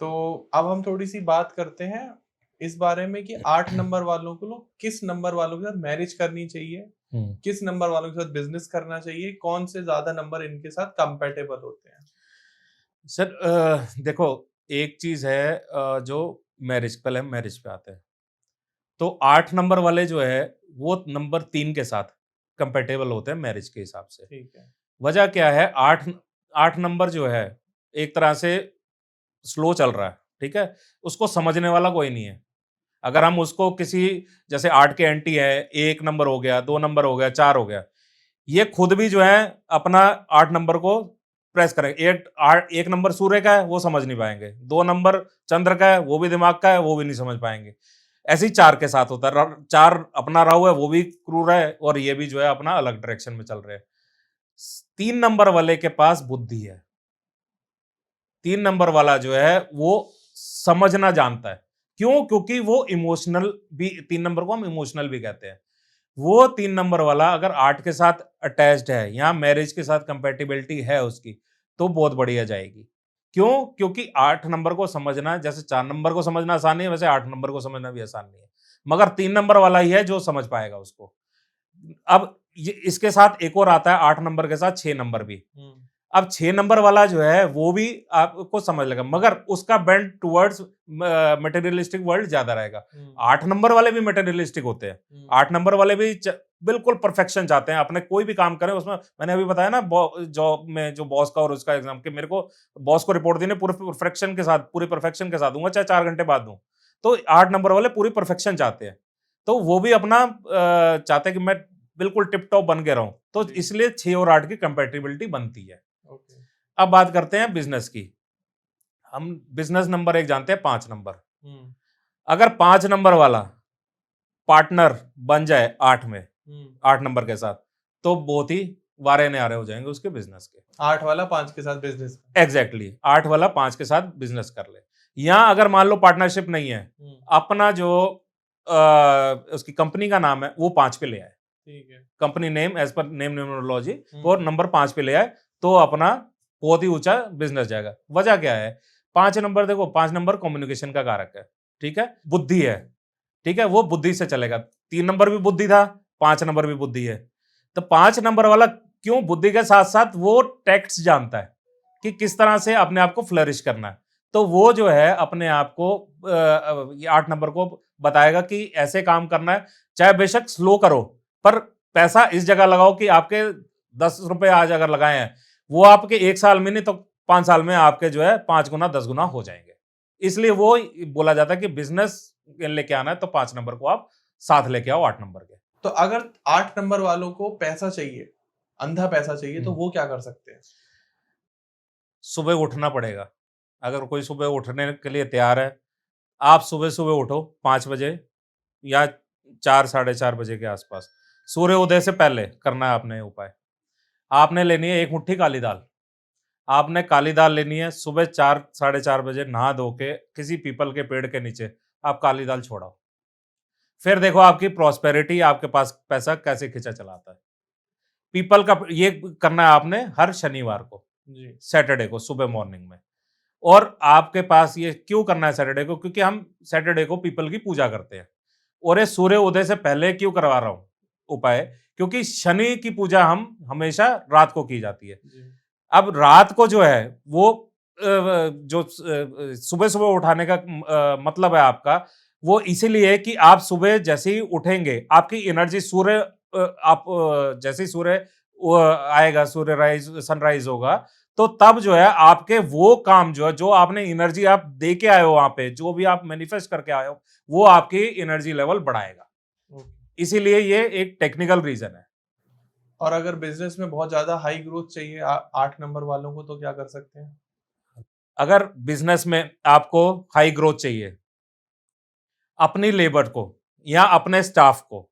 तो अब हम थोड़ी सी बात करते हैं इस बारे में कि 8 नंबर वालों को किस नंबर वालों के साथ मैरिज करनी चाहिए, हम्म। किस नंबर वालों के साथ बिजनेस करना चाहिए, कौन से ज्यादा नंबर इनके साथ कंपेटेबल होते हैं। सर देखो, एक चीज है, जो मैरिज, पहले हम मैरिज पे आते हैं। तो 8 नंबर वाले जो है वो नंबर 3 के साथ कंपेटेबल होते हैं मैरिज के हिसाब से। ठीक है। वजह क्या है? 8 नंबर जो है एक तरह से स्लो चल रहा है, ठीक है? उसको समझने वाला कोई नहीं है। अगर हम उसको किसी, जैसे 8 के एंटी है, 1 नंबर हो गया, 2 नंबर हो गया, 4 हो गया, ये खुद भी जो है अपना 8 नंबर को प्रेस करेंगे। 1 नंबर सूर्य का है वो समझ नहीं पाएंगे, 2 नंबर चंद्र का है वो भी दिमाग का है वो भी नहीं समझ पाएंगे। ऐसे ही 4 के साथ होता है। 4 अपना राहु है वो भी क्रूर है, और ये भी जो है अपना अलग डायरेक्शन में चल रहे हैं। 3 नंबर वाले के पास बुद्धि है। 3 नंबर वाला जो है वो समझना जानता है। क्यों? क्योंकि वो इमोशनल भी, 3 नंबर को हम इमोशनल भी कहते हैं। वो 3 नंबर वाला अगर 8 के साथ अटैच्ड है या मैरिज के साथ कंपैटिबिलिटी है उसकी, तो बहुत बढ़िया जाएगी। क्यों? क्योंकि 8 नंबर को समझना, जैसे 4 नंबर को समझना आसान नहीं है, वैसे 8 नंबर को समझना भी आसान नहीं है। मगर 3 नंबर वाला ही है जो समझ पाएगा उसको। अब ये इसके साथ एक और आता है 8 नंबर के साथ 6 नंबर भी। अब 6 नंबर वाला जो है वो भी आपको समझ लेगा, मगर उसका बेंड टुवर्ड्स मटेरियलिस्टिक वर्ल्ड ज्यादा रहेगा। 8 नंबर वाले भी मटेरियलिस्टिक होते हैं। 8 नंबर वाले भी बिल्कुल परफेक्शन चाहते हैं, अपने कोई भी काम करें उसमें। मैंने अभी बताया ना जॉब में जो बॉस का और उसका एग्जाम के, मेरे को बॉस को रिपोर्ट देने पूरे परफेक्शन के साथ, पूरी परफेक्शन के साथ दूंगा, चाहे 4 घंटे बाद दूं। तो 8 नंबर वाले पूरी परफेक्शन चाहते हैं। तो वो भी अपना चाहते हैं कि मैं बिल्कुल टिप टॉप बन के रहूं। तो इसलिए 6 और 8 की कंपेटिबिलिटी बनती है। ओके। अब बात करते हैं बिजनेस की। हम बिजनेस नंबर एक जानते हैं, 5 नंबर। अगर 5 नंबर वाला पार्टनर बन जाए 8 में, 8 नंबर के साथ, तो बहुत ही वारे न्यारे हो जाएंगे उसके बिजनेस के। 8 वाला 5 के साथ बिजनेस। एग्जैक्टली exactly, 8 वाला 5 के साथ बिजनेस कर ले। या अगर मान लो पार्टनरशिप नहीं है, अपना जो उसकी कंपनी का नाम है वो 5 पे ले आए। ठीक है। Company name as per name numerology, और नंबर 5 पे ले आए, तो अपना बहुत ही ऊंचा बिजनेस जाएगा। वजह क्या है? 5 नंबर, देखो 5 नंबर कम्युनिकेशन का कारक है, ठीक है, बुद्धि है, ठीक है, वो बुद्धि से चलेगा। 3 नंबर भी बुद्धि था, 5 नंबर भी बुद्धि है। तो 5 नंबर वाला क्यों बुद्धि के साथ साथ वो टैक्ट्स जानता है कि किस तरह से अपने आप को फ्लरिश करना है। तो वो जो है अपने आप को 8 नंबर को बताएगा कि ऐसे काम करना है, चाहे बेशक स्लो करो, पर पैसा इस जगह लगाओ कि आपके 10 रुपए आज अगर लगाए हैं, वो आपके 1 साल में नहीं तो 5 साल में आपके जो है 5 गुना 10 गुना हो जाएंगे। इसलिए वो बोला जाता है कि बिजनेस लेके आना है तो 5 नंबर को आप साथ लेके आओ 8 नंबर के। तो अगर 8 नंबर वालों को पैसा चाहिए, अंधा पैसा चाहिए, तो वो क्या कर सकते हैं? सुबह उठना पड़ेगा। अगर कोई सुबह उठने के लिए तैयार है, आप सुबह सुबह उठो 5 बजे या 4 साढ़े 4 बजे के आसपास, सूर्य उदय से पहले करना है आपने उपाय। आपने लेनी है 1 मुट्ठी काली दाल। आपने काली दाल लेनी है, सुबह 4 साढ़े 4 बजे नहा धो के किसी पीपल के पेड़ के नीचे आप काली दाल छोड़ाओ। फिर देखो आपकी प्रॉस्पेरिटी, आपके पास पैसा कैसे खींचा चलाता है। पीपल का ये करना है आपने हर शनिवार को, जी। सैटरडे को सुबह मॉर्निंग में। और आपके पास ये क्यों करना है सैटरडे को? क्योंकि हम सैटरडे को पीपल की पूजा करते हैं। और ये सूर्य उदय से पहले क्यों करवा रहा हूं उपाय? क्योंकि शनि की पूजा हम हमेशा रात को की जाती है। जी। अब रात को जो है वो जो सुबह सुबह उठाने का मतलब है आपका, वो इसीलिए है कि आप सुबह जैसे ही उठेंगे आपकी एनर्जी, सूर्य आप जैसे ही सूर्य आएगा, सूर्य राइज सनराइज होगा, तो तब जो है आपके वो काम जो है, जो आपने एनर्जी आप दे के आए हो वहां पे, जो भी आप मैनिफेस्ट करके आए हो, वो आपकी एनर्जी लेवल बढ़ाएगा। इसीलिए ये एक टेक्निकल रीजन है। और अगर बिजनेस में बहुत ज्यादा हाई ग्रोथ चाहिए 8 नंबर वालों को, तो क्या कर सकते हैं? अगर बिजनेस में आपको हाई ग्रोथ चाहिए, अपनी लेबर को या अपने स्टाफ को,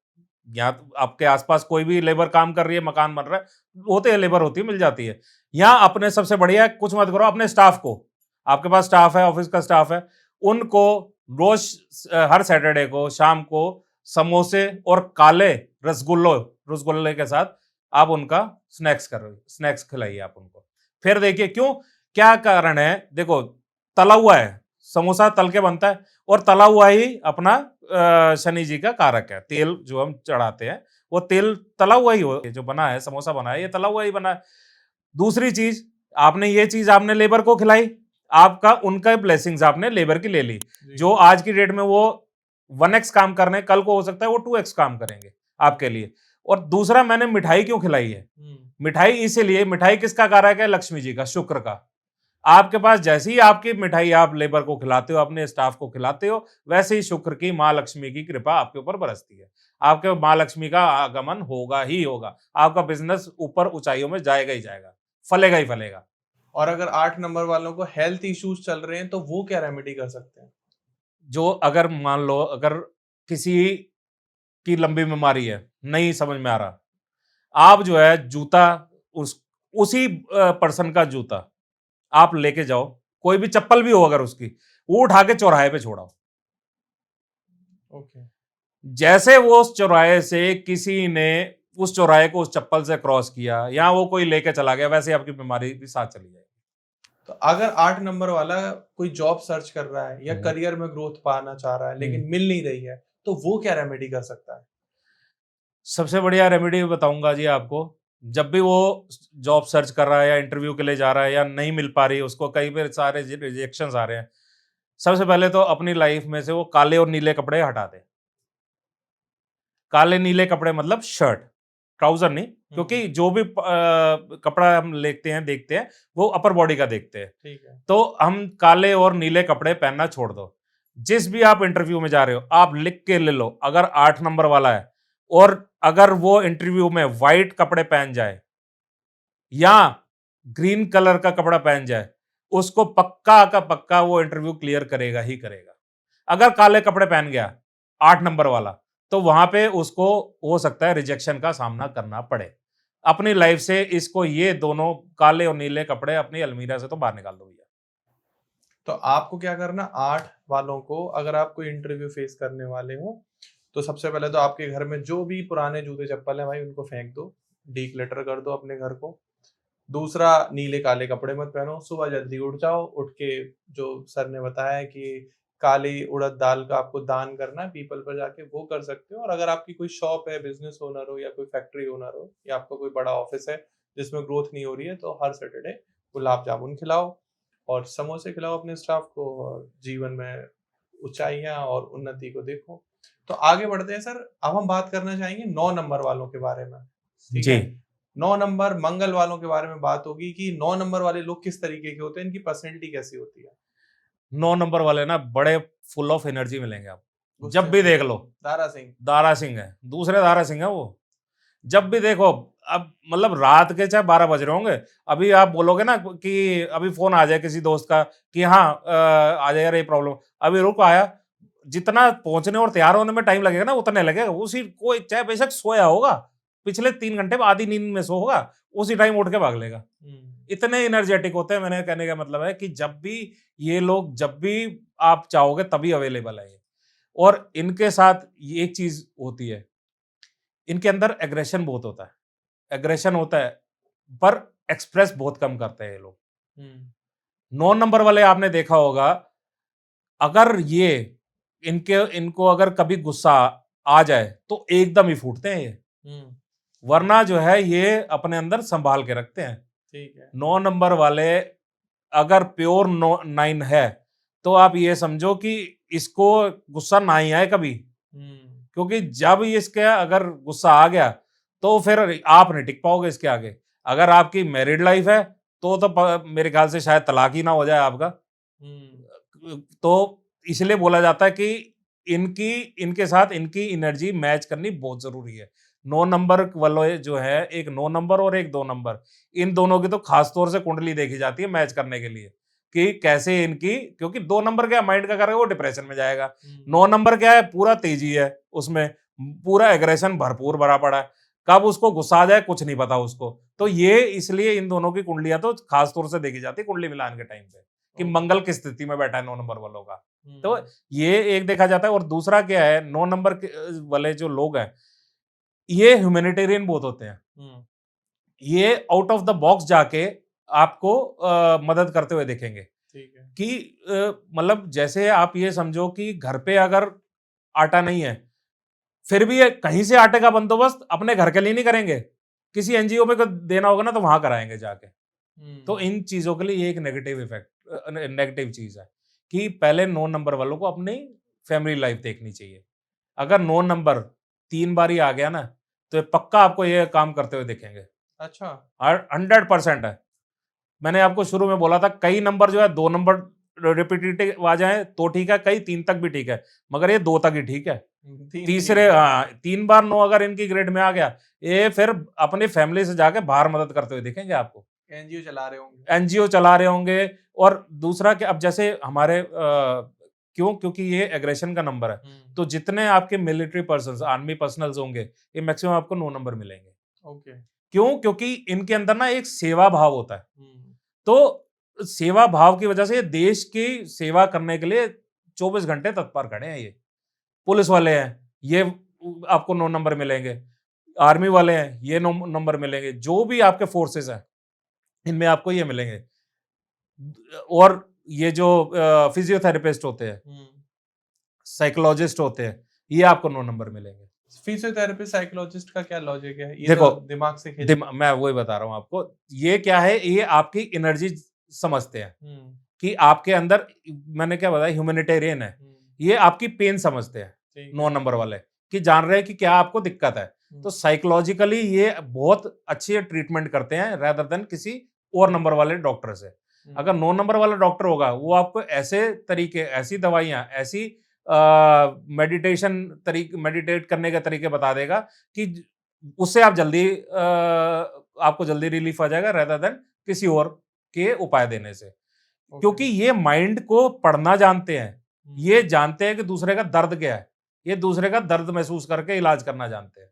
या तो आपके आसपास कोई भी लेबर काम कर रही है, मकान बन रहा है, होते हैं, लेबर होती है, मिल जाती है। या अपने, सबसे बढ़िया कुछ मत करो, अपने स्टाफ को, आपके पास स्टाफ है, ऑफिस का स्टाफ है, उनको रोज हर सैटरडे को शाम को समोसे और काले रसगुल्ले के साथ आप उनका स्नैक्स खिलाइए आप उनको। फिर देखिए क्यों, क्या कारण है। देखो, तला हुआ है, समोसा तल के बनता है, और तला हुआ ही अपना शनि जी का कारक है। तेल जो हम चढ़ाते हैं वो तेल तला हुआ ही जो बना है, समोसा बना है, ये तला हुआ ही बना है। दूसरी चीज, आपने ये चीज आपने लेबर को खिलाई, आपका उनका ब्लेसिंग्स आपने लेबर की ले ली। जो आज की डेट में वो 1x काम कर रहे हैं, कल को हो सकता है वो 2x काम करेंगे आपके लिए। और दूसरा, मैंने मिठाई क्यों खिलाई है? मिठाई इसीलिए, मिठाई किसका कारक है? लक्ष्मी जी का, शुक्र का। आपके पास जैसे ही आपकी मिठाई आप लेबर को खिलाते हो, अपने स्टाफ को खिलाते हो, वैसे ही शुक्र की, माँ लक्ष्मी की कृपा आपके ऊपर बरसती है। आपके माँ लक्ष्मी का आगमन होगा ही होगा। आपका बिजनेस ऊपर ऊंचाइयों में जाएगा ही जाएगा, फलेगा ही फलेगा। और अगर 8 नंबर वालों को हेल्थ इश्यूज चल रहे हैं तो वो क्या रेमेडी कर सकते हैं? जो अगर मान लो, अगर किसी की लंबी बीमारी है, नहीं समझ में आ रहा, आप जो है जूता, उसी पर्सन का जूता आप लेके जाओ, कोई भी चप्पल भी हो अगर उसकी, वो उठा के चौराहे पे छोड़ाओ। ओके। जैसे वो उस चौराहे से किसी ने उस चौराहे को उस चप्पल से क्रॉस किया, या वो कोई लेके चला गया, वैसे आपकी बीमारी भी साथ चली जाएगी। तो अगर 8 नंबर वाला कोई जॉब सर्च कर रहा है या करियर में ग्रोथ पाना चाह रहा है लेकिन मिल नहीं रही है, तो वो क्या रेमेडी कर सकता है? सबसे बढ़िया रेमेडी बताऊंगा जी आपको। जब भी वो जॉब सर्च कर रहा है या इंटरव्यू के लिए जा रहा है या नहीं मिल पा रही है उसको, कई बार सारे रिजेक्शंस आ रहे हैं, सबसे पहले तो अपनी लाइफ में से वो काले और नीले कपड़े हटा दे। काले नीले कपड़े मतलब शर्ट, ट्राउजर नहीं, क्योंकि जो भी कपड़ा हम लेते हैं, देखते हैं, वो अपर बॉडी का देखते हैं। ठीक है। तो हम काले और नीले कपड़े पहनना छोड़ दो। जिस भी आप इंटरव्यू में जा रहे हो, आप लिख के ले लो, अगर 8 नंबर वाला है और अगर वो इंटरव्यू में व्हाइट कपड़े पहन जाए या ग्रीन कलर का कपड़ा पहन जाए, उसको पक्का का पक्का वो इंटरव्यू क्लियर करेगा ही करेगा। अगर काले कपड़े पहन गया 8 नंबर वाला, तो वहां पे उसको हो सकता है रिजेक्शन का सामना करना पड़े। अपनी लाइफ से इसको, ये दोनों काले और नीले कपड़े अपनी अलमीरा से तो बाहर निकाल दो भैया। तो आपको क्या करना, 8 वालों को अगर आप कोई इंटरव्यू फेस करने वाले हो, तो सबसे पहले तो आपके घर में जो भी पुराने जूते चप्पल है भाई उनको फेंक दो, डीक्लटर कर दो अपने घर को। दूसरा, नीले काले कपड़े मत पहनो, सुबह जल्दी उठ जाओ, उठ के जो सर ने बताया है कि काली उड़द दाल का आपको दान करना है, पीपल पर जाके वो कर सकते हो। और अगर आपकी कोई शॉप है, बिजनेस ओनर हो या कोई फैक्ट्री ओनर हो या आपका कोई बड़ा ऑफिस है जिसमें ग्रोथ नहीं हो रही है, तो हर सैटरडे गुलाब जामुन खिलाओ और समोसे खिलाओ अपने स्टाफ को, और जीवन में ऊंचाइयां और उन्नति को देखो। तो आगे बढ़ते हैं सर, अब हम बात करना चाहेंगे 9 नंबर वालों के बारे में। ठीक जी। है, 9 नंबर मंगल वालों के बारे में बात होगी कि 9 नंबर वाले लोग किस तरीके के होते हैं, इनकी पर्सनैलिटी कैसी होती है? 9 नंबर वाले ना बड़े फुल ऑफ एनर्जी मिलेंगे आपको। जब भी गुस्से देख लो, दारा सिंह। दारा सिंह है, दूसरे दारा सिंह है वो। जब भी देखो, अब मतलब रात के चाहे 12 बज रहे होंगे, अभी आप बोलोगे ना कि अभी फोन आ जाए किसी दोस्त का कि हाँ आ जाए यार ये प्रॉब्लम, अभी रुक आया, जितना पहुंचने और तैयार होने में टाइम लगेगा ना उतने लगेगा। उसी कोई चाहे बेशक सोया होगा, पिछले 3 घंटे में आधी नींद में सो होगा, उसी टाइम उठ के भाग लेगा। इतने एनर्जेटिक होते हैं। मैंने कहने का मतलब है कि जब भी ये लोग, जब भी आप चाहोगे तभी अवेलेबल है ये। और इनके साथ ये एक चीज होती है, इनके अंदर एग्रेशन बहुत होता है, एग्रेशन होता है, पर एक्सप्रेस बहुत कम करते हैं ये लोग। 9 नंबर वाले आपने देखा होगा, अगर ये इनको अगर कभी गुस्सा आ जाए तो एकदम ही फूटते हैं ये, वरना जो है ये अपने अंदर संभाल के रखते हैं। ठीक है। 9 नंबर वाले अगर प्योर 9 है, तो आप ये समझो कि इसको गुस्सा ना ही आए कभी, क्योंकि जब इसके अगर गुस्सा आ गया तो फिर आप नहीं टिक पाओगे इसके आगे। अगर आपकी मैरिड लाइफ है तो मेरे ख्याल से शायद तलाक ही ना हो जाए आपका। तो इसलिए बोला जाता है कि इनके साथ इनकी एनर्जी मैच करनी बहुत जरूरी है। 9 नंबर वाले जो है, एक 9 नंबर और एक 2 नंबर, इन दोनों की तो खास तौर से कुंडली देखी जाती है मैच करने के लिए कि कैसे इनकी, क्योंकि 2 नंबर क्या माइंड का करेगा, वो डिप्रेशन में जाएगा। 9 नंबर क्या है, पूरा तेजी है उसमें, पूरा एग्रेशन भरपूर भरा पड़ा है, कब उसको गुस्सा आ जाए कुछ नहीं पता उसको। तो ये इसलिए इन दोनों की कुंडलियां तो खास तौर से देखी जाती है कुंडली मिलान के टाइम पे कि मंगल किस स्थिति में बैठा है 9 नंबर वालों का। तो ये एक देखा जाता है। और दूसरा क्या है, 9 नंबर वाले जो लोग हैं ये ह्यूमैनिटेरियन बहुत होते हैं। ये आउट ऑफ द बॉक्स जाके आपको मदद करते हुए दिखेंगे। ठीक है। कि मतलब जैसे आप ये समझो कि घर पे अगर आटा नहीं है, फिर भी ये कहीं से आटे का बंदोबस्त अपने घर के लिए नहीं करेंगे, किसी एनजीओ में देना होगा ना तो वहां कराएंगे जाके। तो हुँ। इन चीजों के लिए ये एक नेगेटिव इफेक्ट, नेगेटिव चीज है कि पहले 9 नंबर वालों को अपनी फैमिली लाइफ देखनी चाहिए। अगर 9 नंबर 3 बार ही आ गया ना, तो ये पक्का आपको ये काम करते हुए दिखेंगे। अच्छा। 100% है। मैंने आपको शुरू में बोला था, कई नंबर जो है 2 नंबर रिपीटेटिव आ जाए तो ठीक है, कई 3 तक भी ठीक है, मगर ये 2 तक ही ठीक है। 3 भी नहीं तीसरे, होता। हाँ, 3 बार 9 अगर इनकी ग्रेड में आ गया, ये फिर अपनी फैमिली से जाके बाहर मदद करते हुए दिखेंगे आपको। एनजीओ चला रहे होंगे। एनजीओ चला रहे होंगे। और दूसरा कि अब जैसे हमारे क्यों? क्योंकि ये एग्रेशन का नंबर है, हुँ। तो जितने आपके मिलिट्री पर्सन्स, आर्मी पर्सनल्स होंगे, ये मैक्सिमम आपको 9 नंबर मिलेंगे। ओके। क्यों? क्योंकि इनके अंदर ना एक सेवा भाव होता है। हुँ। तो सेवा भाव की वजह से ये देश की सेवा करने के लिए 24 घंटे तत्पर खड़े हैं ये। पुलिस वाले हैं, ये आपको 9 नंबर मिलेंगे। आर्मी वाले हैं, ये 9 नंबर मिलेंगे। जो भी आपके फोर्सेस हैं, इनमें आपको ये मिलेंगे। और ये जो फिजियोथेरेपिस्ट होते हैं, हुँ। साइकोलॉजिस्ट होते हैं, ये आपको 9 नंबर मिलेंगे। फिजियोथेरेपिस्ट, साइकोलॉजिस्ट का क्या लॉजिक है? ये देखो, तो दिमाग से खेलते हैं। मैं वही बता रहा हूँ आपको। ये क्या है, ये आपकी एनर्जी समझते हैं हुँ। कि आपके अंदर, मैंने क्या बताया, ह्यूमैनिटेरियन है। हुँ। ये आपकी पेन समझते हैं, ठीक 9 है। नंबर वाले, कि जान रहे हैं कि क्या आपको दिक्कत है। हुँ। तो साइकोलॉजिकली ये बहुत अच्छी ट्रीटमेंट करते हैं रेदर देन किसी और नंबर वाले डॉक्टर से। हुँ। अगर 9 नंबर वाला डॉक्टर होगा, वो आपको ऐसे तरीके, ऐसी दवाइयाँ, ऐसी मेडिटेट करने के तरीके बता देगा कि उससे आप जल्दी आपको जल्दी रिलीफ आ जाएगा रेदर देन किसी और के उपाय देने से। ओके। क्योंकि ये माइंड को पढ़ना जानते हैं। हुँ। ये जानते हैं कि दूसरे का दर्द क्या है। ये दूसरे का दर्द महसूस करके इलाज करना जानते हैं।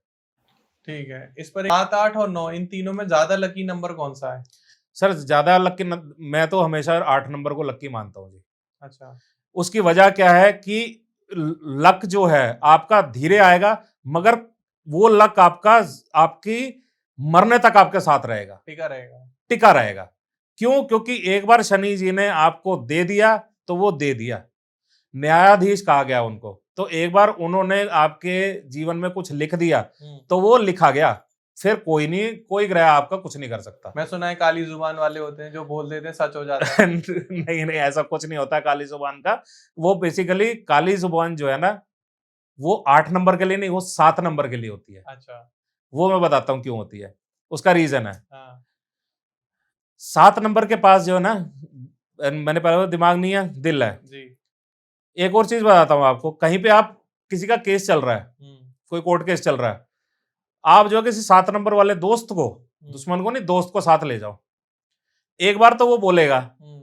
ठीक है। इस पर 7, 8 और 9 इन तीनों में ज़्यादा लकी नंबर कौन-सा है? सर ज़्यादा लकी मैं तो हमेशा 8 नंबर को लकी मानता हूँ जी। अच्छा। उसकी वजह क्या है कि लक जो है आपका धीरे आएगा, मगर वो लक आपकी मरने तक आपके साथ रहेगा, टिका रहेगा। टिका रहेगा। क्यों? क्योंकि एक बार शनि जी ने आपको दे दिया, तो वो दे दिया। न्यायाधीश कहा गया उनको। तो एक बार उन्होंने आपके जीवन में कुछ लिख दिया, हुँ। तो वो लिखा गया। फिर कोई नहीं, कोई ग्रह आपका कुछ नहीं कर सकता। मैं सुना है काली ज़ुबान वाले होते हैं जो बोल देते हैं सच हो जाता है। नहीं, नहीं, ऐसा कुछ नहीं होता काली ज़ुबान का। वो बेसिकली काली ज़ुबान जो है ना, वो 8 नंबर के लिए नहीं, वो 7 नंबर के लिए होती है। अच्छा। वो मैं बताता हूँ क्यों होती है। उसका रीज़न है, हाँ। 7 नंबर के पास जो है ना, मैंने पहले बोला दिमाग नहीं है, दिल है। जी। एक और चीज़ बताता हूँ आपको, कहीं पे आप किसी का केस चल रहा है, हुँ। कोई कोर्ट केस चल रहा है, आप जो है किसी 7 नंबर वाले दोस्त को, हुँ। दुश्मन को नहीं, दोस्त को साथ ले जाओ। एक बार तो वो बोलेगा हुँ।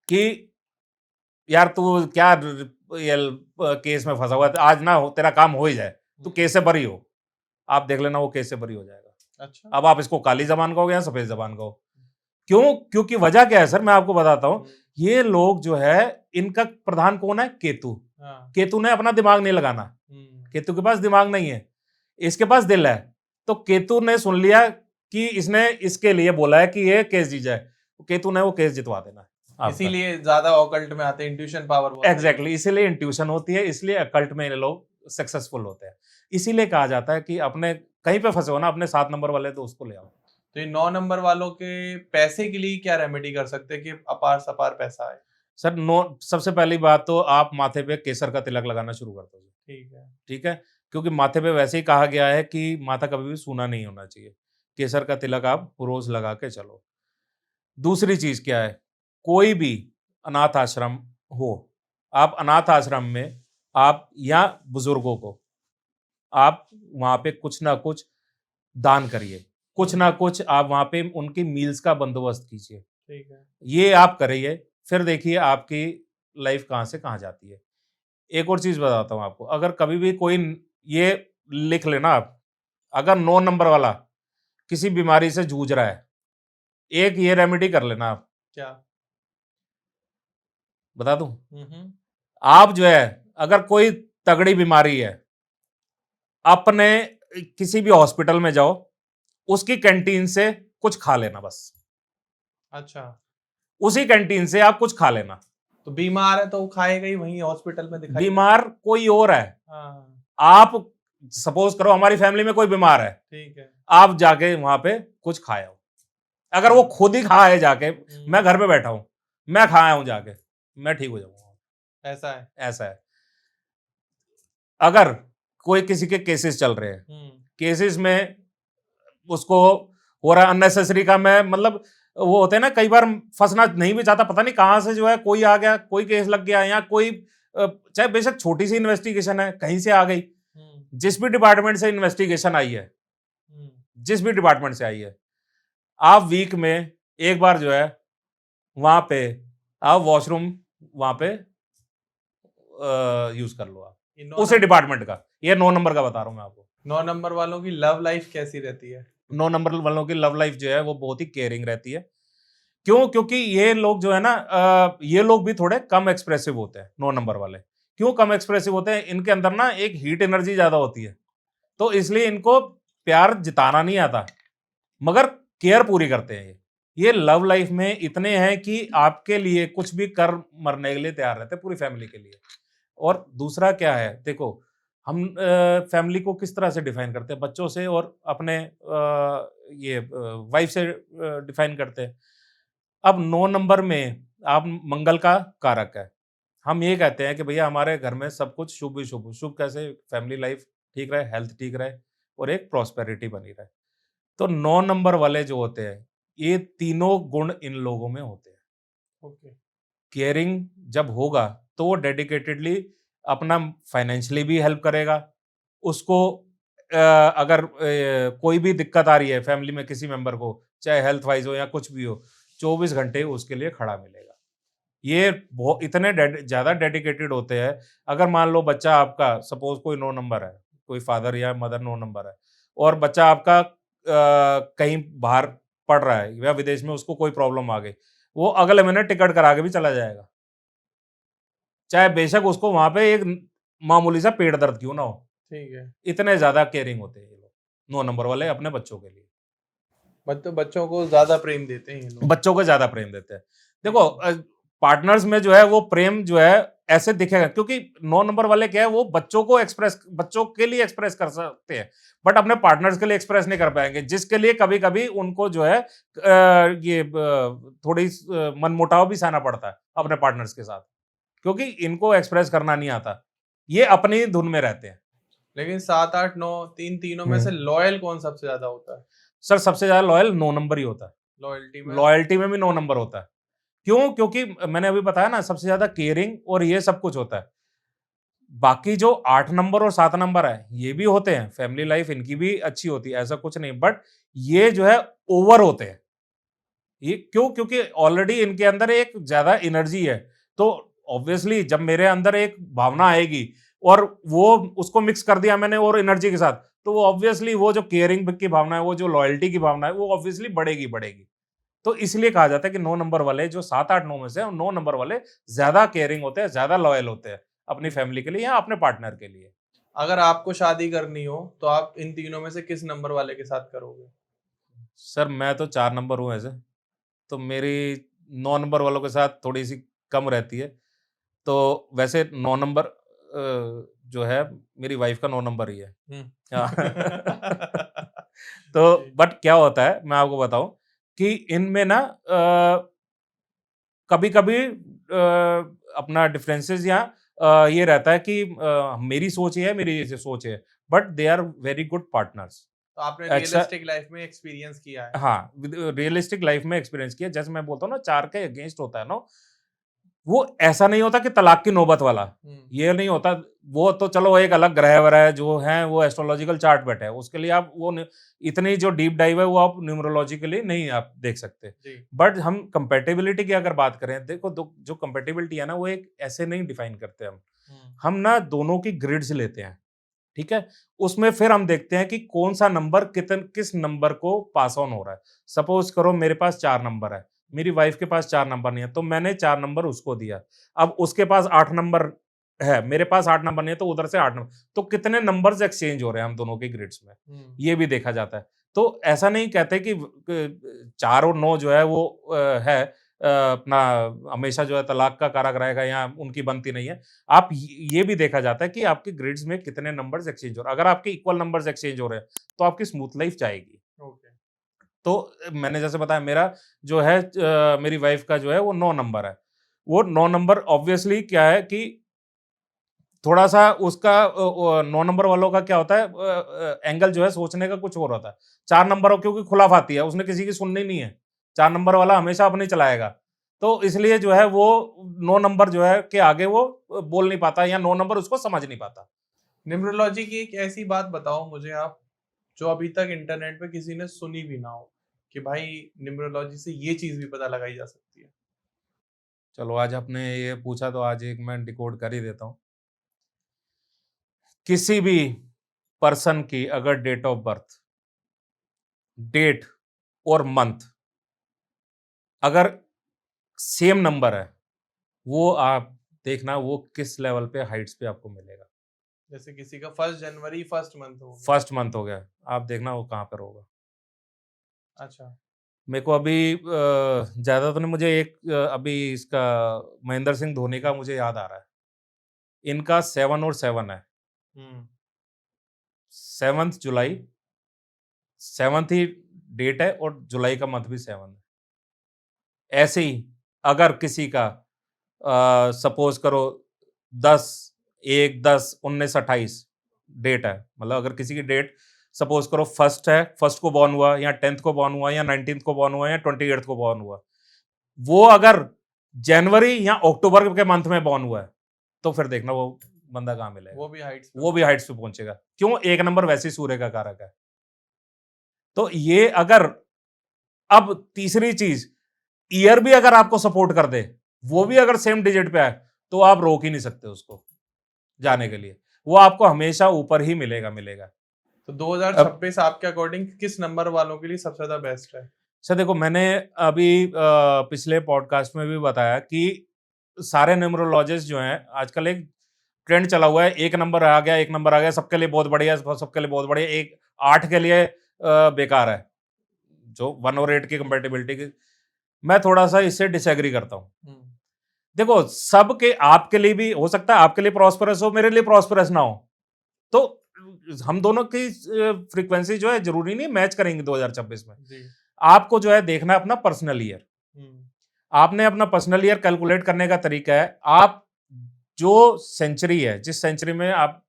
कि यार तू क्या ये केस में फंसा हुआ है, आज ना तेरा काम हो ही जाए, तू हुँ। केस से बरी हो। आप देख लेना वो केस से बरी हो जाएगा। अच्छा। अब आप इसको काली ज़बान कहोगे या सफ़ेद ज़बान कहो। क्यों? क्योंकि वजह क्या है सर, मैं आपको बताता हूँ। हुँ। ये लोग जो है, इनका प्रधान कौन है? केतु। हाँ। केतु ने अपना दिमाग नहीं लगाना। हुँ। केतु के पास दिमाग नहीं है, इसके पास दिल है। तो केतु ने सुन लिया कि इसने इसके लिए बोला है कि ये केस जीत जाए, तो केतु ने वो केस जितवा देना है आपका। इसीलिए ज़्यादा ऑकल्ट में आते हैं, इंट्यूशन पावर बहुत सही है। एग्जैक्टली, इसीलिए इंट्यूशन होती है, इसलिए अकल्ट में ये लोग सक्सेसफुल होते हैं। इसीलिए कहा जाता है कि अपने कहीं पे फंसे हो ना, अपने 7 नंबर वाले दोस्त को ले आओ। तो ये 9 नंबर वालों के पैसे के लिए क्या रेमेडी कर सकते हैं कि अपार-सपार पैसा आए? सर सबसे पहली बात तो आप माथे पे केसर का तिलक लगाना शुरू कर दो। ठीक है। ठीक है? क्योंकि माथे पे वैसे ही कहा गया है कि माथा कभी भी सूना नहीं होना चाहिए। केसर का तिलक आप रोज़ लगा के चलो। दूसरी चीज़ क्या है? कोई भी अनाथ आश्रम हो, आप अनाथ आश्रम में आप या बुज़ुर्गों को, आप वहाँ पे कुछ ना कुछ दान करिए। कुछ ना कुछ आप वहाँ पे उनकी मील्स का बंदोबस्त कीजिए। ठीक है। ये आप करिए, फिर देखिए आपकी लाइफ़ कहाँ से कहाँ जाती है। एक और चीज़ बताता हूँ आपको, अगर कभी भी कोई ये लिख लेना आप, अगर 9 नंबर वाला किसी बीमारी से जूझ रहा है, एक ये रेमेडी कर लेना आप। क्या? बता दूँ? हुँ, हुँ। आप जो है, अगर कोई तगड़ी बीमारी है, अपने किसी भी हॉस्पिटल में जाओ, उसकी कैंटीन से कुछ खा लेना बस। अच्छा। उसी कैंटीन से आप कुछ खा लेना। तो बीमार है तो वो खाएगा ही, वहीं हॉस्पिटल में दिखाई बीमार कोई और है, हाँ आप सपोज करो हमारी फैमिली में कोई बीमार है, ठीक है। आप जाके वहां पे कुछ खाए हो, अगर वो खुद ही खा है जाके, मैं घर पे बैठा हूं, मैं खाया हूं जाके, मैं ठीक हो जाऊंगा। ऐसा है। ऐसा है। अगर कोई किसी के केसेस चल रहे हैं, केसेस में उसको हो रहा है अननेसेसरी का, मैं मतलब वो होते हैं ना, कई बार फंसना नहीं भी चाहता, पता नहीं कहां से जो है कोई आ गया, कोई केस लग गया, या कोई चाहे बेशक छोटी सी इन्वेस्टिगेशन है कहीं से आ गई, जिस भी डिपार्टमेंट से इन्वेस्टिगेशन आई है, जिस भी डिपार्टमेंट से आई है, आप वीक में एक बार जो है वहां पे आप वॉशरूम वहां पे यूज कर लो, आप उसी डिपार्टमेंट का। ये 9 नंबर का बता रहा हूं मैं आपको। 9 नंबर वालों की लव लाइफ कैसी रहती है? 9 नंबर वालों की लव लाइफ जो है वो बहुत ही केयरिंग रहती है। क्यों? क्योंकि ये लोग जो है ना, ये लोग भी थोड़े कम एक्सप्रेसिव होते हैं, 9 नंबर वाले। क्यों कम एक्सप्रेसिव होते हैं? इनके अंदर ना एक हीट एनर्जी ज्यादा होती है, तो इसलिए इनको प्यार जिताना नहीं आता, मगर केयर पूरी करते हैं। ये लव लाइफ में इतने हैं कि आपके लिए कुछ भी कर मरने के लिए तैयार रहते हैं, पूरी फैमिली के लिए। और दूसरा क्या है, देखो हम फैमिली को किस तरह से डिफाइन करते हैं, बच्चों से और अपने ये वाइफ से डिफाइन करते हैं। अब 9 नंबर में आप मंगल का कारक है, हम ये कहते हैं कि भैया हमारे घर में सब कुछ शुभ ही शुभ। शुभ कैसे? फैमिली लाइफ ठीक रहे, हेल्थ ठीक रहे और एक प्रॉस्पेरिटी बनी रहे। तो 9 नंबर वाले जो होते हैं, ये तीनों गुण इन लोगों में होते हैं। ओके। केयरिंग जब होगा तो वो डेडिकेटेडली अपना फाइनेंशियली भी हेल्प करेगा। उसको अगर कोई भी दिक्कत आ रही है फैमिली में किसी मेंबर को, चाहे हेल्थ वाइज हो या कुछ भी हो, 24 घंटे उसके लिए खड़ा मिलेगा। ये इतने ज़्यादा डेडिकेटेड होते हैं। अगर मान लो बच्चा आपका सपोज़ कोई 9 नंबर है, कोई फादर या मदर 9 नंबर है और बच्चा आपका कहीं बाहर पढ़ रहा है या विदेश में, उसको कोई प्रॉब्लम आ गई, वो अगले महीने टिकट करा के भी चला जाएगा। चाहे बेशक उसको वहाँ पे एक मामूली सा पेट दर्द क्यों ना हो। ठीक है। इतने ज़्यादा केयरिंग होते हैं ये लोग, 9 नंबर वाले अपने बच्चों के लिए। बच्चों को ज़्यादा प्रेम देते हैं ये लोग। बच्चों को ज़्यादा प्रेम देते हैं। देखो पार्टनर्स में जो है वो प्रेम जो है ऐसे दिखेगा, क्योंकि 9 नंबर वाले क्या है, वो बच्चों के लिए एक्सप्रेस कर सकते हैं, बट अपने पार्टनर्स के लिए एक्सप्रेस नहीं कर पाएँगे, जिसके लिए कभी-कभी उनको जो है ये थोड़ी मनमुटाव भी सहना पड़ता है अपने पार्टनर्स के साथ, क्योंकि इनको एक्सप्रेस करना नहीं आता। ये अपनी धुन में रहते हैं। लेकिन 7, 8, 9 तीनों में से लॉयल कौन सबसे ज़्यादा होता है? सर सबसे ज़्यादा लॉयल 9 नंबर ही होता है। लॉयल्टी में भी 9 नंबर होता है। क्यों? क्योंकि मैंने अभी बताया ना, सबसे ज़्यादा केयरिंग और ये सब कुछ होता है। बाकी जो 8 नंबर और 7 नंबर है, ये भी होते हैं, फैमिली लाइफ इनकी भी अच्छी होती है, ऐसा कुछ नहीं, बट ये जो है ओवर होते हैं। ये क्यों? क्योंकि ऑलरेडी इनके अंदर एक ज़्यादा एनर्जी है, तो ऑब्वियसली जब मेरे अंदर एक भावना आएगी और वो उसको मिक्स कर दिया मैंने और एनर्जी के साथ, तो वो ऑब्वियसली वो जो केयरिंग की भावना है, वो जो लॉयल्टी की भावना है, वो ऑब्वियसली बढ़ेगी, बढ़ेगी। तो इसलिए कहा जाता है कि 9 नंबर वाले जो 7, 8, 9 में से 9 नंबर वाले ज़्यादा केयरिंग होते हैं, ज़्यादा लॉयल होते हैं अपनी फैमिली के लिए या अपने पार्टनर के लिए। अगर आपको शादी करनी हो तो आप इन तीनों में से किस नंबर वाले के साथ करोगे? सर मैं तो 4 नंबर हूँ ऐसे, तो मेरी 9 नंबर वालों के साथ थोड़ी-सी कम रहती है। तो वैसे 9 नंबर जो है मेरी वाइफ़ का 9 नंबर ही है। हाँ। तो बट क्या होता है मैं आपको बताऊँ कि इनमें ना कभी-कभी अपना डिफरेंसेस या ये रहता है कि मेरी सोच ये है, मेरी ये सोच है, but they are very good partners. तो आपने अच्छा, रियलिस्टिक लाइफ में एक्सपीरियंस किया है। हाँ, रियलिस्टिक लाइफ में एक्सपीरियंस किया। जैसे मैं बोलता हूँ ना 4 के अगेंस्ट होता है ना, वो ऐसा नहीं होता कि तलाक की नौबत वाला, ये नहीं होता। वो तो चलो एक अलग ग्रह-वरह जो हैं वो एस्ट्रोलॉजिकल चार्ट बेटा है, उसके लिए आप वो न इतनी जो डीप डाइव है वो आप न्यूमरोलॉजिकली नहीं आप देख सकते। जी। बट हम कंपैटिबिलिटी की अगर बात करें, देखो जो कंपैटिबिलिटी है ना, वो एक ऐसे नहीं डिफाइन करते हम। हम ना दोनों की ग्रिड्स लेते हैं, ठीक है? उसमें फिर हम देखते हैं कि कौन-सा नंबर किस नंबर को पास ऑन हो रहा है। सपोज़ करो मेरे पास 4 नंबर है, मेरी वाइफ़ के पास 4 नंबर नहीं है, तो मैंने 4 नंबर उसको दिया। अब उसके पास 8 नंबर है, मेरे पास 8 नंबर नहीं है, तो उधर से 8 नंबर, तो कितने नंबर्स एक्सचेंज हो रहे हैं हम दोनों के ग्रिड्स में, ये भी देखा जाता है। तो ऐसा नहीं कहते कि 4 और 9 जो है वो है अपना हमेशा जो है तलाक का कारक रहेगा या उनकी बनती नहीं है। आप ये भी देखा जाता है कि आपके ग्रिड्स में कितने नंबर्स एक्सचेंज हो रहे हैं। अगर आपके इक्वल नंबर्स एक्सचेंज हो रहे हैं, तो आपकी स्मूथ लाइफ जाएगी। ओके। तो मैंने जैसे बताया मेरा जो है मेरी वाइफ का जो है वो 9 नंबर है। वो 9 नंबर ऑब्वियसली क्या है कि थोड़ा-सा उसका 9 नंबर वालों का क्या होता है एंगल जो है सोचने का कुछ और होता है। 4 नंबरों क्योंकि खुलाफ आती है, उसने किसी की सुननी नहीं है। 4 नंबर वाला हमेशा अपनी चलाएगा। तो इसलिए जो है वो 9 नंबर जो है के आगे वो बोल नहीं पाता या 9 नंबर उसको समझ नहीं पाता। न्यूमरोलॉजी की एक ऐसी बात बताओ मुझे आप, जो अभी तक इंटरनेट पे किसी ने सुनी भी ना हो, कि भाई न्यूमरोलॉजी से ये चीज़ भी पता लगाई जा सकती है। चलो आज आपने ये पूछा तो आज एक मैं डिकोड कर ही देता हूँ। किसी भी पर्सन की अगर डेट ऑफ बर्थ, डेट और मंथ अगर सेम नंबर है, वो आप देखना वो किस लेवल पे हाइट्स पे आपको मिलेगा। जैसे किसी का 1 जनवरी फर्स्ट मंथ हो गया। फर्स्ट मंथ हो गया, आप देखना वो कहाँ पर होगा। अच्छा। मेरे को अभी ज़्यादा तो नहीं, मुझे एक अभी इसका महेंद्र सिंह धोनी का मुझे याद आ रहा है। इनका 7 और 7 है। हुँ। 7th जुलाई, 7th ही डेट है और जुलाई का मंथ भी 7 है। ऐसे ही अगर किसी का सपोज़ करो 10, 1, 10, 19, 28 डेट है। मतलब अगर किसी की डेट सपोज़ करो फर्स्ट है, फर्स्ट को बॉर्न हुआ या 10th को बॉर्न हुआ या 19th को बॉर्न हुआ या 28th को बॉर्न हुआ। वो अगर जनवरी या अक्टूबर के मंथ में बॉर्न हुआ है, तो फिर देखना वो बंदा कहाँ मिलेगा। वो भी हाइट्स पे। वो भी हाइट्स पे पहुँचेगा। क्यों? 1 नंबर वैसे ही सूर्य का कारक है। तो ये अगर अब तीसरी चीज़, ईयर भी अगर आपको सपोर्ट कर दे, वो भी अगर सेम डिजिट पे आए, तो आप रोक ही नहीं सकते उसको जाने के लिए। वो आपको हमेशा ऊपर ही मिलेगा, मिलेगा। तो अब 2026 आपके अकॉर्डिंग किस नंबर वालों के लिए सबसे ज़्यादा बेस्ट है? सर देखो मैंने अभी पिछले पॉडकास्ट में भी बताया कि सारे न्यूमरोलॉजिस्ट जो हैं आजकल एक ट्रेंड चला हुआ है, 1 नंबर आ गया, 1 नंबर आ गया, सबके लिए बहुत बढ़िया, सबके लिए बहुत बढ़िया, एक 8 के लिए बेकार है। जो 1 और 8 की कंपैटिबिलिटी की मैं थोड़ा-सा इससे डिसएग्री करता हूँ। हुँ। देखो, सबके आपके लिए भी हो सकता है आपके लिए प्रॉस्पेरस हो, मेरे लिए प्रॉस्पेरस ना हो। तो हम दोनों की फ्रीक्वेंसी जो है ज़रूरी नहीं मैच करेंगे 2026 में। जी। आपको जो है देखना है अपना पर्सनल ईयर। हुँ। आपने अपना पर्सनल ईयर कैलकुलेट करने का तरीका है, आप जो सेंचुरी है, जिस सेंचुरी में आप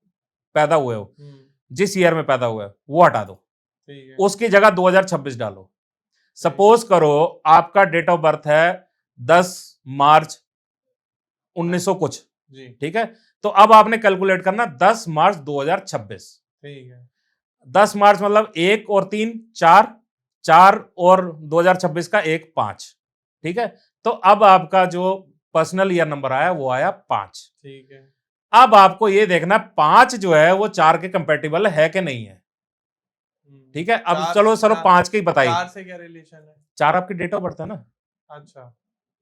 पैदा हुए हो, हुँ। जिस ईयर में पैदा हुए हो, वो हटा दो। ठीक है। उसकी जगह 2026 डालो। ठीक है। सपोज़ करो आपका डेट ऑफ बर्थ है 10 मार्च 1900 कुछ, जी। ठीक है? तो अब आपने कैलकुलेट करना 10 मार्च 2026। ठीक है। 10 मार्च मतलब 1 और 3 4, 4 और 2026 का 1 5, ठीक है? तो अब आपका जो पर्सनल ईयर नंबर आया वो आया 5। ठीक है। अब आपको ये देखना 5 जो है वो 4 के कंपैटिबल है कि नहीं है, हुँ। ठीक है? अब 4 चलो 4 5 की बताइए। 4 से क्या रिलेशन है? 4 आपकी डेट ऑफ बर्थ है ना? अच्छा।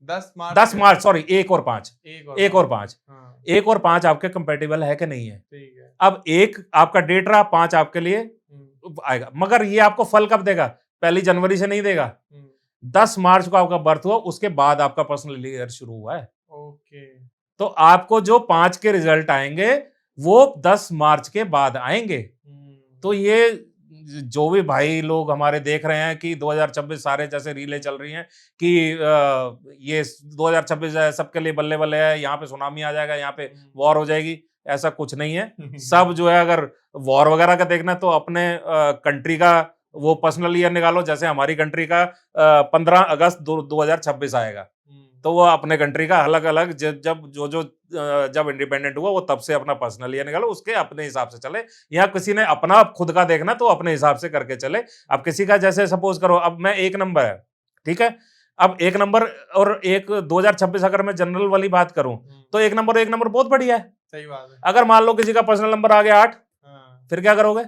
10 मार्च 10 से मार्च सॉरी 1 और 5, 1 और 1 और 5। 5, हाँ। 1 और 5 आपके कंपैटिबल है कि नहीं है? ठीक है। अब 1 आपका डेट रहा, 5 आपके लिए हुँ। आएगा। मगर ये आपको फल कब देगा? पहली जनवरी से नहीं देगा। हुँ। 10 मार्च को आपका बर्थ हुआ, उसके बाद आपका पर्सनल ईयर शुरू हुआ है। ओके। तो आपको जो 5 के रिजल्ट आएँगे, वो 10 मार्च के बाद आएँगे। हुँ। तो ये जो भी भाई लोग हमारे देख रहे हैं कि 2026 सारे जैसे रीलें चल रही हैं कि ये 2026 है, सबके लिए बल्ले-बल्ले है, यहाँ पे सुनामी आ जाएगा, यहाँ पे हुँ। वॉर हो जाएगी, ऐसा कुछ नहीं है। सब जो है अगर वॉर वगैरह का देखना है तो अपने कंट्री का वो पर्सनल ईयर निकालो, जैसे हमारी कंट्री का 15 अगस्त 2026 आएगा। हुँ। तो वो अपने कंट्री का अलग-अलग जब इंडिपेंडेंट हुआ वो तब से अपना पर्सनल ईयर निकालो, उसके अपने हिसाब से चले। या किसी ने अपना खुद का देखना तो अपने हिसाब से करके चले। अब किसी का जैसे सपोज़ करो अब मैं 1 नंबर है, ठीक है? अब 1 नंबर और एक 2026 अगर मैं जनरल वाली बात करूँ, हुँ। तो 1 नंबर 1 नंबर बहुत बढ़िया है। सही बात है। अगर मान लो किसी का पर्सनल नंबर आ गया 8, हाँ। फिर क्या करोगे?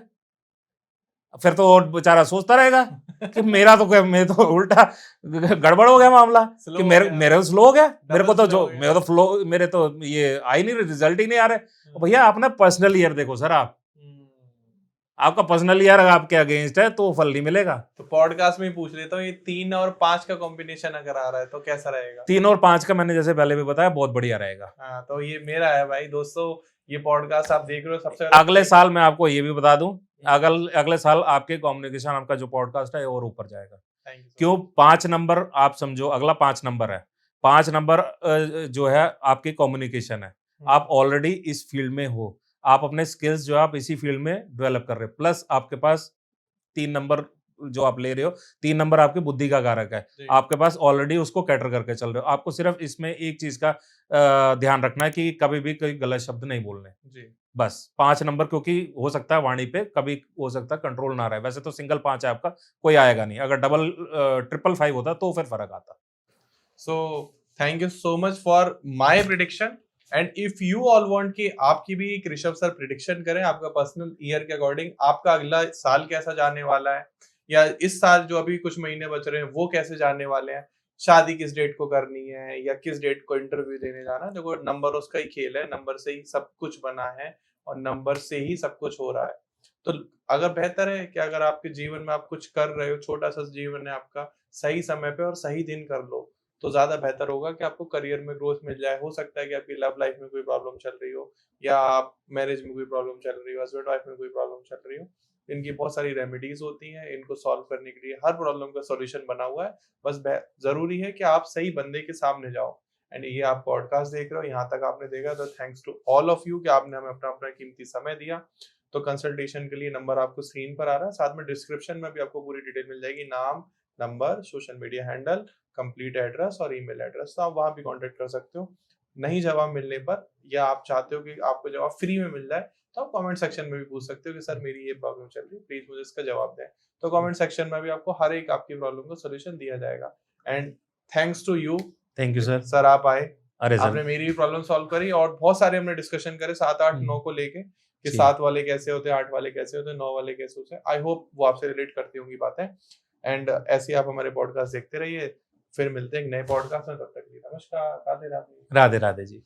फिर तो वो बेचारा सोचता रहेगा कि मेरा तो उल्टा गड़बड़ हो गया मामला स्लो कि हो मेरे गया। मेरे तो स्लो हो गया। डबल स्लो हो गया। मेरे तो ये आ ही नहीं रहे, रिजल्ट ही नहीं आ रहे। हुँ। भैया अपना पर्सनल ईयर देखो सर आप। हुँ। आपका पर्सनल यार अगर आपके अगेंस्ट है तो फल नहीं मिलेगा। तो पॉडकास्ट में ही पूछ लेता हूँ, ये 3 और 5 का कॉम्बिनेशन अगर आ रहा है तो कैसा रहेगा? 3 और 5 का मैंने जैसे पहले भी बताया बहुत बढ़िया रहेगा। हाँ, तो ये मेरा है भाई दोस्तों, ये पॉडकास्ट आप देख रहे हो सबसे पहले अगले साल मैं आपको ये भी बता दूं, थैंक अगले साल आपके कम्युनिकेशन आपका जो पॉडकास्ट है और ऊपर जाएगा। यू सो क्यों? 5 नंबर आप समझो, अगला 5 नंबर है। 5 नंबर जो है आपकी कम्युनिकेशन है। आप मच। ऑलरेडी इस फील्ड में हो। आप अपने स्किल्स जो है आप इसी फील्ड में डेवलप कर रहे हो। प्लस आपके पास 3 नंबर जो आप ले रहे हो, 3 नंबर आपकी बुद्धि का कारक है। जी, आपके पास ऑलरेडी उसको कैटर करके चल रहे हो। आपको सिर्फ इसमें एक चीज़ का ध्यान रखना है कि कभी भी कोई गलत शब्द नहीं बोलने। जी, बस 5 नंबर, क्योंकि हो सकता है वाणी पे कभी हो सकता है कंट्रोल ना रहे। वैसे तो सिंगल 5 है आपका, कोई आएगा नहीं। अगर डबल ट्रिपल 5 होता तो फिर फ़र्क आता। So thank you so much for my prediction. And if you all want कि आपकी भी एक ऋषभ सर प्रिडिक्शन करें आपका पर्सनल ईयर के अकॉर्डिंग, आपका अगला साल कैसा जाने वाला है, या इस साल जो अभी कुछ महीने बच रहे हैं वो कैसे जाने वाले हैं, शादी किस डेट को करनी है या किस डेट को इंटरव्यू देने जाना है, देखो नंबर उसका ही खेल है, नंबर से ही सब कुछ बना है और नंबर से ही सब कुछ हो रहा है। तो अगर बेहतर है कि अगर आपके जीवन में आप कुछ कर रहे हो, छोटा सा जीवन है आपका, सही समय पे और सही दिन कर लो तो ज्यादा बेहतर होगा कि आपको करियर में ग्रोथ मिल जाए। हो सकता है कि आपकी लव लाइफ में कोई प्रॉब्लम चल रही हो, या आप मैरिज में कोई प्रॉब्लम चल रही हो, हस्बैंड वाइफ में कोई प्रॉब्लम चल रही हो, इनकी बहुत सारी रेमेडीज होती हैं, इनको सॉल्व करने के लिए हर प्रॉब्लम का सॉल्यूशन बना हुआ है। बस जरूरी है कि आप सही बंदे के सामने जाओ। एंड ये आप पॉडकास्ट देख रहे हो, यहाँ तक आपने देखा तो thanks to all of you कि आपने हमें अपना अपना कीमती समय दिया। तो कंसल्टेशन के लिए नंबर आपको स्क्रीन पर आ रहा है, साथ में डिस्क्रिप्शन में भी आपको पूरी डिटेल मिल जाएगी, नाम, number, social media handle, complete address और ईमेल एड्रेस, तो आप वहां भी कांटेक्ट कर सकते हो। नहीं जवाब मिलने पर, या आप चाहते हो कि आपको जवाब फ्री में मिल जाए, तो आप कमेंट सेक्शन में भी पूछ सकते हो कि सर मेरी ये प्रॉब्लम चल रही है, प्लीज मुझे इसका जवाब दें। तो कमेंट सेक्शन में भी आपको हर एक आपकी प्रॉब्लम का सोल्यूशन दिया जाएगा। And thanks to you thank you sir. Sir, आप आए, अरे सर। आपने मेरी भी प्रॉब्लम सॉल्व करी और बहुत सारे हमने डिस्कशन करे 7, 8, 9 को लेके कि जी। 7 वाले कैसे होते हैं, 8 वाले कैसे होते हैं, 9 वाले कैसे होते हैं। आई होप वो आपसे रिलेट करती होंगी बातें। एंड ऐसे ही आप हमारे पॉडकास्ट देखते रहिए। फिर मिलते हैं एक नए पॉडकास्ट में, तब तक के लिए नमस्कार, राधे राधे। राधे राधे जी।